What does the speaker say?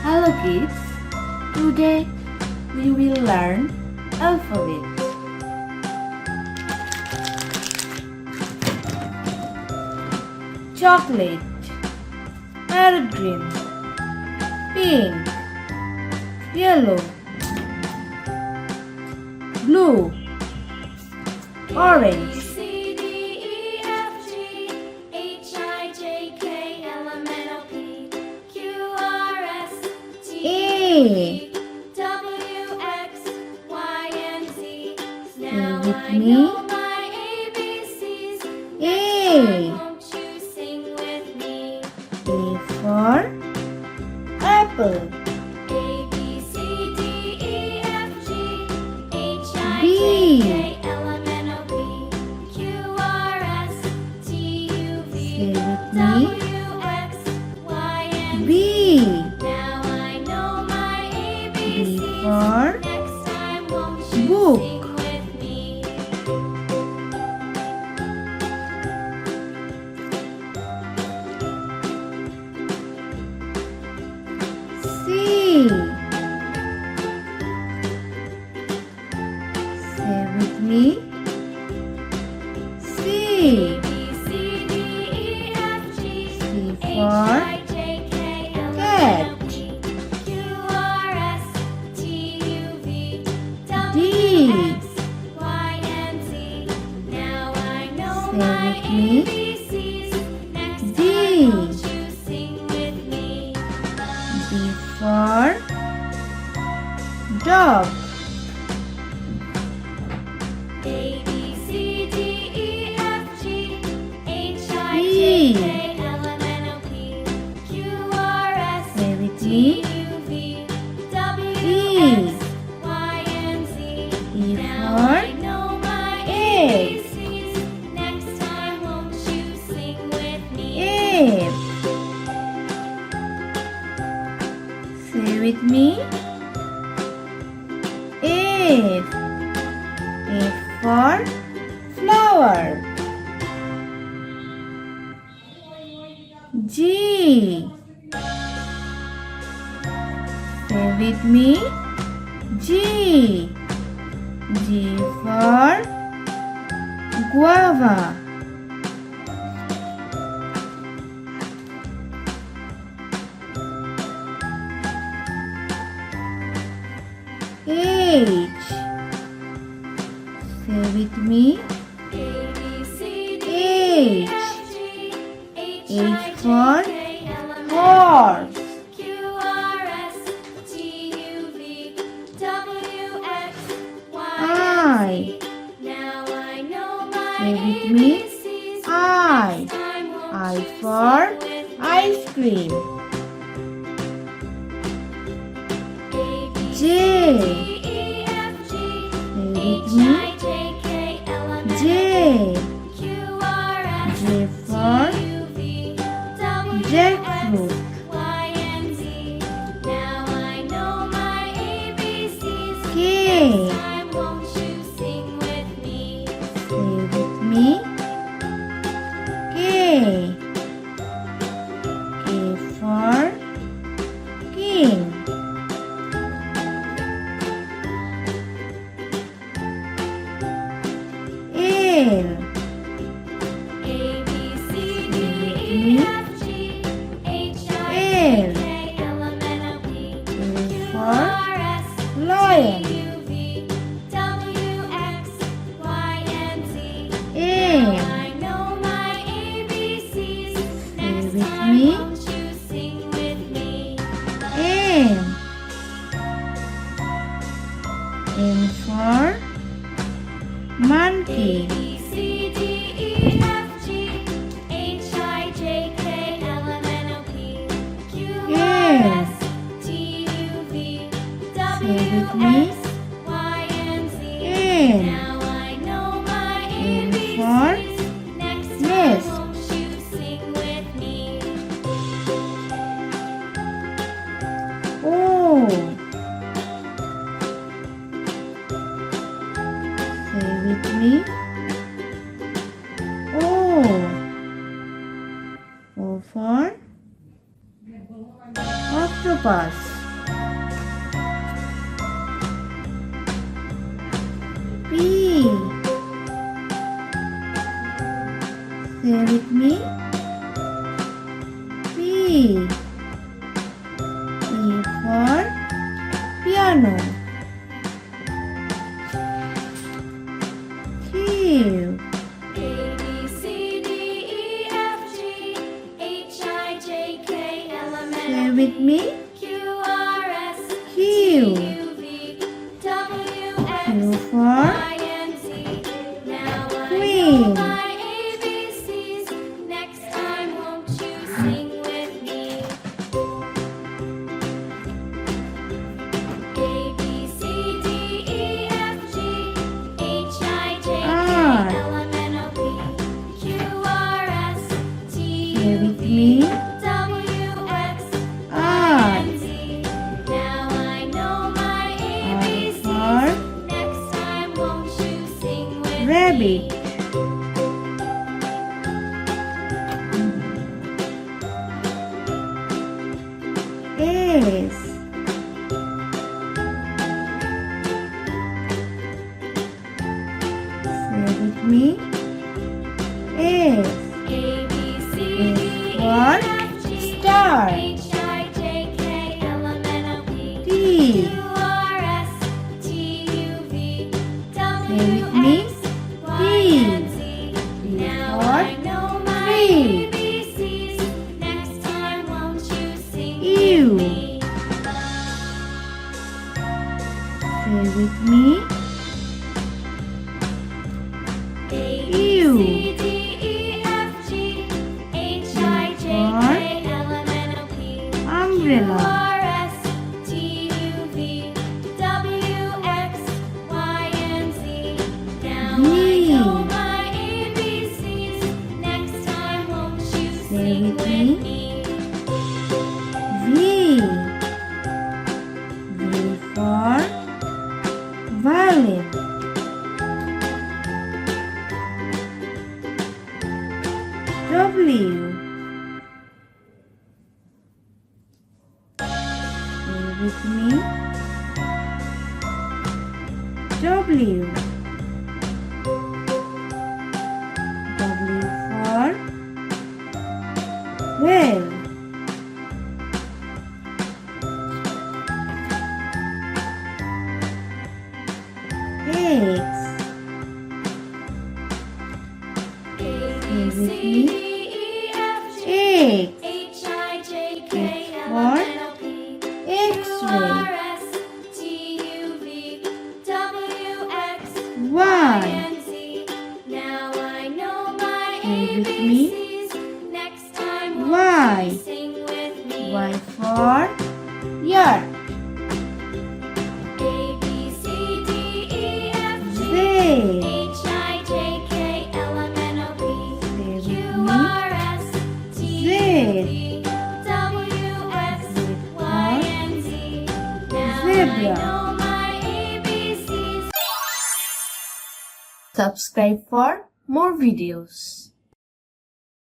Hello kids, today we will learn alphabet. Chocolate, parrot green, pink, yellow, blue, orange, A. W, X, Y, and Z. Now Now with I me. know my ABCs. A. Won't you sing with me? A for apple. A, B, C, D, E, F, G, H, I, B. J, K, L, M, N, O, P, Q, R, S, T, U, V, Say with me. W, X, Y, and Z. B. Now I know my B ABCs. for Next time won't you book. sing with me? C. Say with me. C. A, B, C, D, E, F, G, C H, for I, J, K, L, M, N, O, P, Q, R, S, T, U, V, W, X, Y, and Z. Now I know Say my with me. ABCs. Next D. time won't you sing with me? D for dog. A, B, C, D, E, F, G, H, I, E. J, K, L, M, N, O, P, Q, R, S, Say with T, me. U, V, W, E. X, Y, and Z. E Now for I know my egg. ABCs. Next time won't you sing with me? F. Say with me. F. F for flower. G. Say with me. G. G for guava. H. Say with me. A, B, C, D, H. F, G, H, H I, for J, K, L, M, N, O, P, horse. Q, R, S, T, U, V, W, X, Y, I. and Z. Now I know my Say with me. ABCs. I. Next time won't I you for sing with me? ice cream. A, B, J. C, D, E, F, G, Say H, with me. I, J, K, L, M, N, O, J. P, Q, R, S, J for T, U, V, W, jackfruit. X, Y, and Z. Now I know my ABCs. K. Next time won't you sing with me? Say with me. K. K for king. L. A, B, C, D, E, F, G, H, I, J, K, L, M, N, O, P, Q, R, S, Lion. T, U, V, W, X, Y, and Z. M. Now I know my ABCs. Next with time me. won't you sing with me? M. M for monkey. A, B, C, D, E, F, G, H, I, J, K, L, M, N, O, P, Q, R, Yeah. S, T, U, V, with W, me. X, Y, and Z. N. Now I know my N ABCs. for Next time nest. won't you sing with me? O. Say with me. O. O for octopus. for piano. Q. A, B, C, D, E, F, G, H, I, J, K, L, M, Say N, with me. Q, R, S, Q. U, V, W, X, Q for Y, and Z. Now I Queen. know my ABCs. Next time, won't you sing with me? A, B, C, D, E, F, G, H, I, J, K, R. L, M, N, O, P, Q, R, S, T, Say U, with V, me. W, X, R. and Z. Now I know my ABCs. for Next time, won't you sing with rabbit. me? S. Say with me. S. A, B, C, D, E, for F, G, star. H, I, J, K, L, M, N, O, P, T. Q, R, S, T, U, V, W, Say with me. X, Y, T. and Z. Now for I know my tree. ABCs. Next time, won't you sing U. with me? Say with me. A, B, U. C, D, E, F, G, H, I, J, K, L, M, N, O, P, Umbrella. Q, R, S, T, U, V, W, X, Y, and Z. Now V. I know my ABCs. Next time, won't you Say sing with with me. me? V. V for violin. W. Say with me. W. W for well. X. A, B, with C, me. D, E, F, G, X. H, I, J, K, L, for M, N, O, P, X-ray. Q, R, S, T, U, V, W, X, Y, Y. and Z. Now I know my Say with me. ABCs. Next time, won't Y. you sing with me? Y for yard. A, B, C, D, E, F, G, Z. H, I, J, K, L, M, N, O, P, Say Q, with me. R, S, T, Z. U, V, W, X, Y, and Z. Now I Zebra. know my ABCs. Subscribe for more videos.